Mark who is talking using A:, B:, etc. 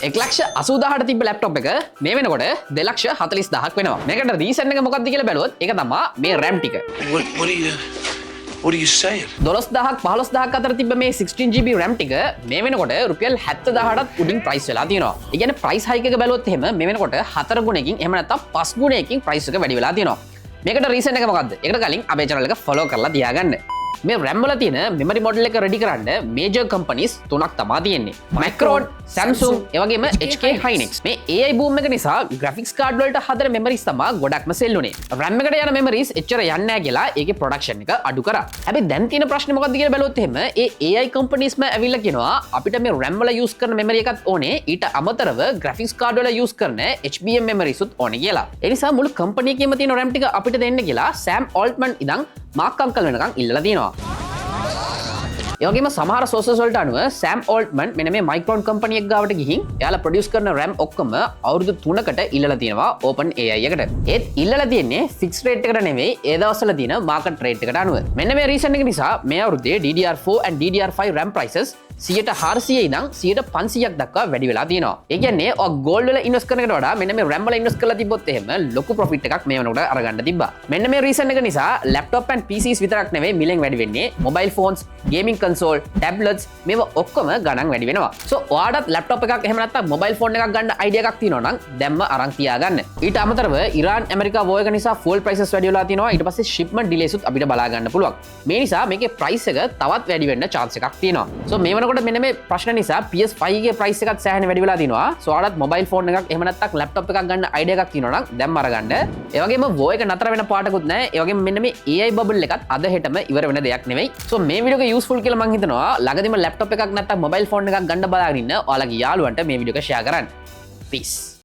A: එක්ලක්ෂ 80000ට තිබ්බ ලැප්ටොප් එක මේ වෙනකොට 2,40,000ක් වෙනවා. මේකට රීසන් එක මොකක්ද කියලා බැලුවොත් ඒක තමයි මේ RAM ටික.
B: What are you saying?
A: 12000ක් 15000ක් අතර තිබ්බ මේ 16GB RAM ටික මේ වෙනකොට රුපියල් 70000ටත් උඩින් ප්‍රයිස් වෙලා තියෙනවා. ඒ කියන්නේ ප්‍රයිස් හයික් එක බැලුවොත් එහෙම මේ වෙනකොට 4 ගුණයකින් එහෙම නැත්නම් 5 ගුණයකින් ප්‍රයිස් එක වැඩි වෙලා තියෙනවා. මේකට රීසන් එක මොකද්ද? ඒකට කලින් අපේ channel එක follow කරලා තියාගන්න. මේ RAM වල තියෙන මෙමරි මොඩල් එක රෙඩි කරන්න මේජර් කම්පනීස් තුනක් තමයි තියෙන්නේ. Micron, Samsung, ඒ වගේම HK Hynix. මේ AI boom එක නිසා graphics card වලට හදන memories තමයි ගොඩක්ම sell උනේ. RAM එකට යන memories එච්චර යන්නේ නැහැ කියලා ඒකේ production එක අඩු කරා. හැබැයි දැන් තියෙන ප්‍රශ්නේ මොකක්ද කියලා බැලුවොත් එහෙම ඒ AI companiesම ඇවිල්ලා කියනවා අපිට මේ RAM වල use කරන memory එකත් ඕනේ ඊට අමතරව graphics card වල use කරන HBM memories උත් ඕනේ කියලා. ඒ නිසා මුළු company එකේම තියෙන RAM ටික අපිට දෙන්න කියලා Sam Altman ඉඳන් මාක් අංකල් වෙනකන් ඉල්ලලා තියෙනවා. ඒ වගේම සමහර sources වලට අනුව Sam Altman මෙන්න මේ Micron company එක ගාවට ගිහින් එයාලා produce කරන RAM ඔක්කොම අවුරුදු 3කට ඉල්ලලා තියෙනවා OpenAI එකට. ඒත් ඉල්ලලා තියෙන්නේ fixed rate එකට නෙවෙයි ඒ දවස්වල තියෙන market rate එකට අනුව. මෙන්න මේ reason එක නිසා මේ අවුරුද්දේ DDR4 and DDR5 RAM prices 400 ඉඳන් 500ක් දක්වා වැඩි වෙලා තියෙනවා. ඒ කියන්නේ ඔය gold වල invest කරන එකට වඩා මෙන්න මේ RAM වල invest කරලා තිබ්බොත් එහෙම ලොකු profit එකක් මේ වෙනකොට අරගන්න තිබ්බා. මෙන්න මේ reason එක නිසා laptop and PCs විතරක් නෙවෙයි මිලෙන් වැඩි වෙන්නේ mobile phones, gaming console, tablets මේවා ඔක්කොම ගණන් වැඩි වෙනවා. so ඔයාලටත් laptop එකක් එහෙම නැත්නම් mobile phone එකක් ගන්න idea එකක් තියෙනවා නම් දැම්ම අරන් තියාගන්න. ඊට අමතරව ඉරාන් ඇමරිකා war එක නිසා fuel prices වැඩි වෙලා තියෙනවා. ඊට පස්සේ shipment delays උත් අපිට බලා ගන්න පුළුවන්. මේ නිසා මේකේ price එක තවත් වැඩි වෙන්න chance එකක් තියෙනවා. so මේ කොට මෙන්න මේ ප්‍රශ්න නිසා PS5 ගේ price එකත් සෑහෙන වැඩි වෙලා තිනවා. so ඔයාලත් mobile phone එකක් එහෙම නැත්නම් laptop එකක් ගන්න idea එකක් තියෙනවා නම් දැන් අරගන්න. ඒ වගේම war එක නතර වෙන පාටකුත් නැහැ. ඒ වගේම මෙන්න මේ AI bubble එකත් අද හෙටම ඉවර වෙන දෙයක් නෙවෙයි. so මේ වීඩියෝ එක useful කියලා මම හිතනවා. ළඟදිම laptop එකක් නැත්නම් mobile phone එකක් ගන්න බලාගෙන ඉන්න ඔයාලගේ යාළුවන්ට මේ වීඩියෝ එක share කරන්න. peace.